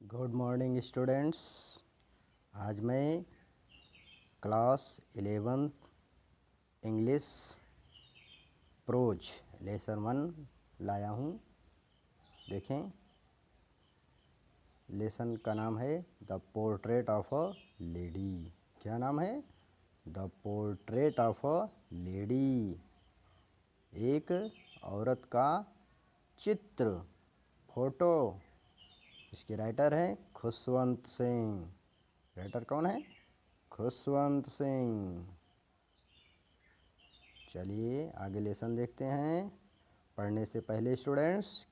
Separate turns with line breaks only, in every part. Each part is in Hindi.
Good morning students. आज मैं class 11th English pros lesson 1 लाया हूँ। देखें, लेसन का नाम है the portrait of a lady. क्या नाम है? The portrait of a lady. एक औरत का चित्र, फोटो। इसके राइटर हैं खुशवंत सिंह। राइटर कौन है? खुशवंत सिंह। चलिए आगे लेसन देखते हैं। पढ़ने से पहले स्टूडेंट्स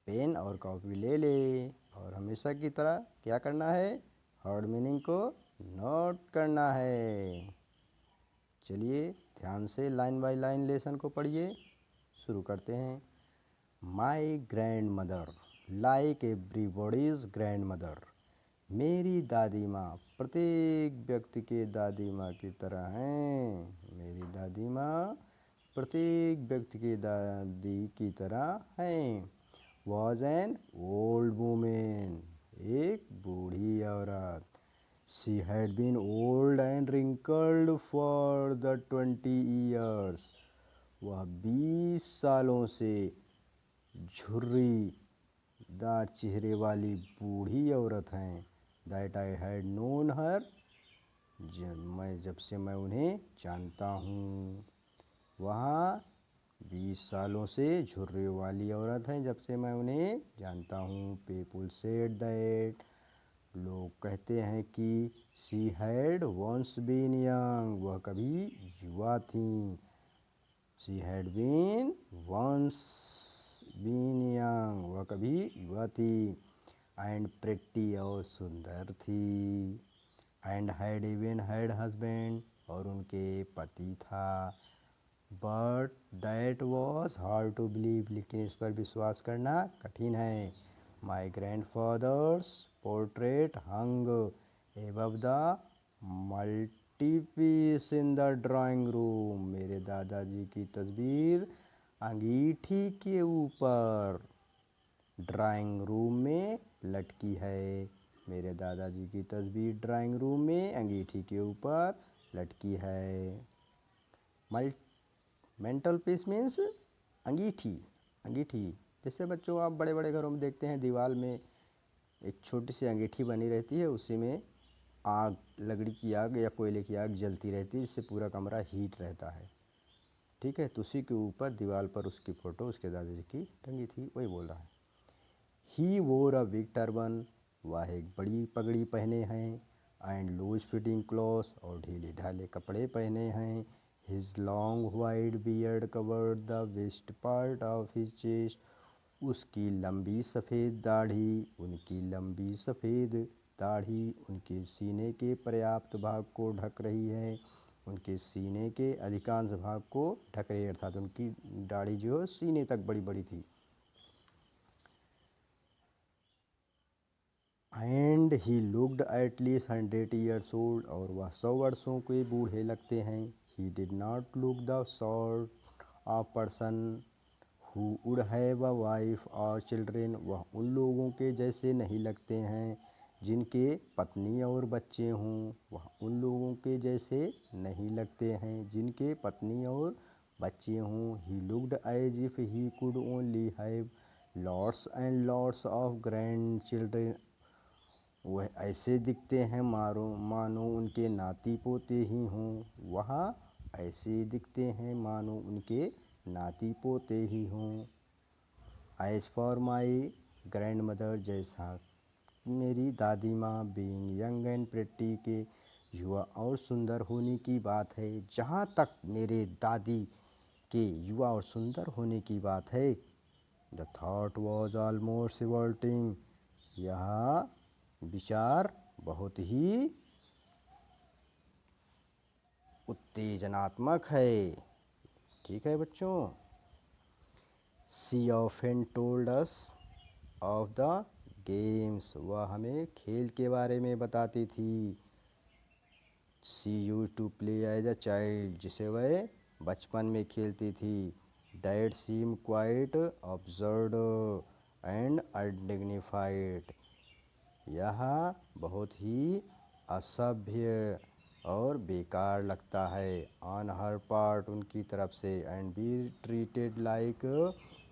पेन और कॉपी ले ले और हमेशा की तरह क्या करना है? वर्ड मीनिंग को नोट करना है। चलिए ध्यान से लाइन बाय लाइन लेसन को पढ़िए। शुरू करते हैं। My grand mother like everybody's grand mother. मेरी दादी माँ प्रत्येक व्यक्ति के दादी माँ की तरह हैं। मेरी दादी माँ प्रत्येक व्यक्ति की दादी की तरह हैं। वॉज एन ओल्ड वुमेन, एक बूढ़ी औरत। She had been old and wrinkled for the 20 years। वह 20 सालों से झुर्रीदार चेहरे वाली बूढ़ी औरत हैं। दैट आई हैड नोन हर, जब से मैं उन्हें जानता हूँ। वहाँ 20 सालों से झुर्री वाली औरत हैं जब से मैं उन्हें जानता हूँ। पीपुल सेड दैट, लोग कहते हैं कि she had once been young, वह कभी युवा थीं। She had been once been young, वह कभी युवा थी। एंड प्रिटी, और सुंदर थी। And had even had husband, और उनके पति था। But that was hard to believe, लेकिन इस पर विश्वास करना कठिन है। My grandfather's portrait hung above the mantelpiece in the drawing room. मेरे दादाजी की तस्वीर अंगीठी के ऊपर ड्राइंग रूम में लटकी है। मेरे दादाजी की तस्वीर ड्राइंग रूम में अंगीठी के ऊपर लटकी है। मेंटल पीस मीन्स अंगीठी। अंगीठी जैसे बच्चों आप बड़े बड़े घरों में देखते हैं, दीवार में एक छोटी सी अंगीठी बनी रहती है, उसी में आग, लकड़ी की आग या कोयले की आग जलती रहती है, जिससे पूरा कमरा हीट रहता है। ठीक है, तो उसी के ऊपर दीवार पर उसकी फ़ोटो उसके दादाजी की टंगी थी, वही बोल रहा है। ही वोर अ बिग टर्बन, वह एक बड़ी पगड़ी पहने हैं। एंड लूज फिटिंग क्लॉथ, और ढीले ढाले कपड़े पहने हैं। His long wide beard covered the west part of his chest, उसकी लंबी सफ़ेद दाढ़ी, उनकी लंबी सफ़ेद दाढ़ी उनके सीने के पर्याप्त भाग को ढक रही है। उनके सीने के अधिकांश भाग को ढक रही है, अर्थात उनकी दाढ़ी जो सीने तक बड़ी बड़ी थी। And he looked at least 100 years old, और वह 100 वर्षों के बूढ़े लगते हैं। He did not look the sort of person who would have a wife और चिल्ड्रेन, वह उन लोगों के जैसे नहीं लगते हैं जिनके पत्नी और बच्चे हों। वह उन लोगों के जैसे नहीं लगते हैं जिनके पत्नी और बच्चे हों। He looked as if he could only have lots and lots of grandchildren, वह ऐसे दिखते हैं मानो उनके नाती पोते ही हों। वह ऐसे दिखते हैं मानो उनके नाती पोते ही हों। As for my grandmother, जैसा मेरी दादी माँ बीइंग यंग एंड प्रिटी के युवा और सुंदर होने की बात है, जहाँ तक मेरे दादी के युवा और सुंदर होने की बात है, the thought was almost revolting, यह विचार बहुत ही उत्तेजनात्मक है। ठीक है बच्चों। She often told us of the games, वह हमें खेल के बारे में बताती थी। She used to play as a child, जिसे वह बचपन में खेलती थी। That seem quite absurd and undignified, यह बहुत ही असभ्य और बेकार लगता है। ऑन हर पार्ट, उनकी तरफ से। And be treated like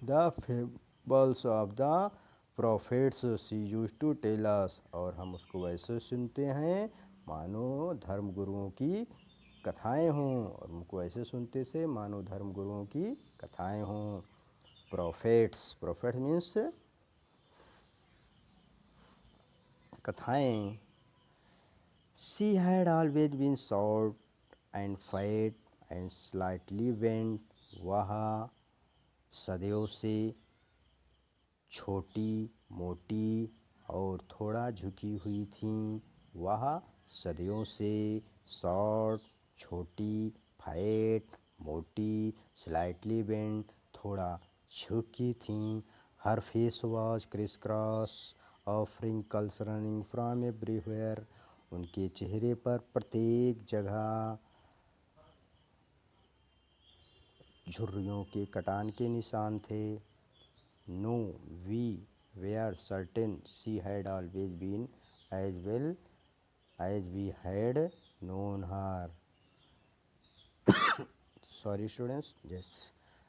the fables of the prophets she use to tell us, और हम उसको वैसे सुनते हैं मानो धर्म गुरुओं की कथाएं हों, और उनको ऐसे सुनते से मानो धर्म गुरुओं की कथाएं हों। प्रॉफिट्स, प्रॉफिट मीन्स कथाएं। She had always been short and fat and slightly bent. वह सदैव से छोटी, मोटी और थोड़ा झुकी हुई थीं। वह सदियों से शॉर्ट, छोटी, फैट, मोटी, स्लाइटली बेंट, थोड़ा झुकी थीं। Her face was crisscross of wrinkles running from everywhere. उनके चेहरे पर प्रत्येक जगह झुर्रियों के कटान के निशान थे। No we were certain she had always been as well as we had known her. Sorry students, yes,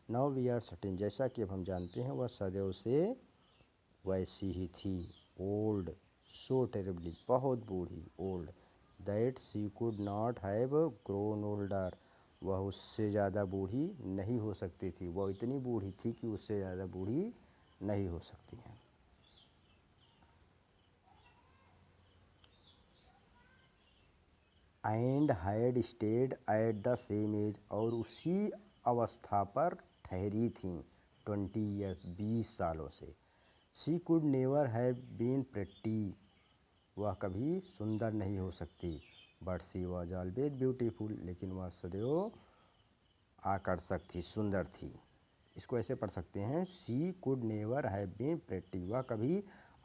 now we are certain, जैसा कि अब हम जानते हैं वह सदैव से वैसी ही थी। ओल्ड, सो टेरिबली, बहुत बूढ़ी, old, that she could not have grown older, वह उससे ज़्यादा बूढ़ी नहीं हो सकती थी। वह इतनी बूढ़ी थी कि उससे ज़्यादा बूढ़ी नहीं हो सकती हैं। And had stayed at the same age, और उसी अवस्था पर ठहरी थीं 20 ईयर्स, 20 सालों से। She could never have been pretty, वह कभी सुंदर नहीं हो सकती। But she was always beautiful, लेकिन वह सदैव आकर्षक थी, सुंदर थी। इसको ऐसे पढ़ सकते हैं, she could never have been pretty, वह कभी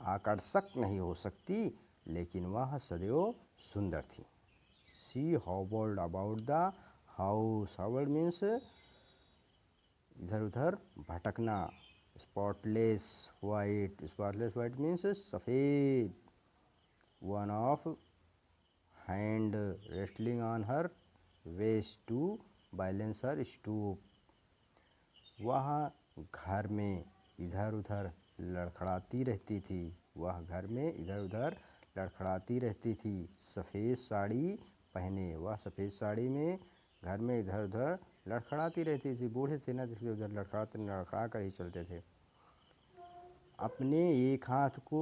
आकर्षक नहीं हो सकती लेकिन वह सदैव सुंदर थी। She hovered about the house, hovered means इधर उधर भटकना। Spotless white, spotless white means सफ़ेद। One of hand resting on her waist to balance her stoop, वह घर में इधर उधर लड़खड़ाती रहती थी। वह घर में इधर उधर लड़खड़ाती रहती थी। सफ़ेद साड़ी पहने, वह सफ़ेद साड़ी में घर में इधर उधर लड़खड़ाती रहती थी। बूढ़े थे ना, जिसलिए उधर लड़खड़ा कर ही चलते थे। अपने एक हाथ को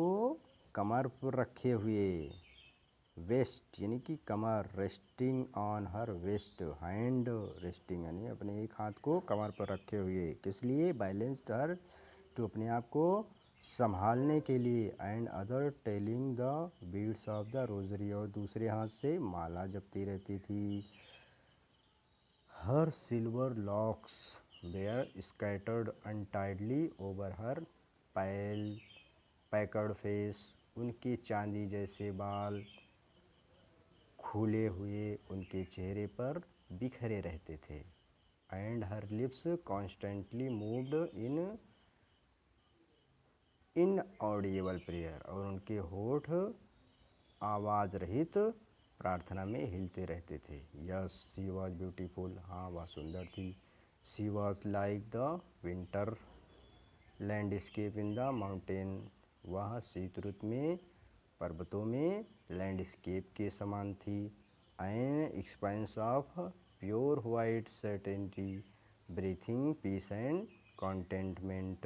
कमर पर रखे हुए, वेस्ट यानी कि कमर, resting on her waist, hand resting यानी अपने एक हाथ को कमर पर रखे हुए, किस लिए, बैलेंस्ड हर, तो अपने आप को संभालने के लिए। And other telling the beads of the rosary, और दूसरे हाथ से माला जपती रहती थी। Her silver locks were scattered untidily over her pale puckered face, उनके चांदी जैसे बाल खुले हुए उनके चेहरे पर बिखरे रहते थे। And her lips constantly moved in inaudible prayer, और उनके होठ आवाज़ रहित प्रार्थना में हिलते रहते थे। यस, शी वॉज ब्यूटीफुल, हाँ वह सुंदर थी। She was like the winter landscape in the mountain, वह शीत ऋतु में पर्वतों में लैंडस्केप के समान थी। An expanse of pure white serenity, breathing peace and कॉन्टेंटमेंट,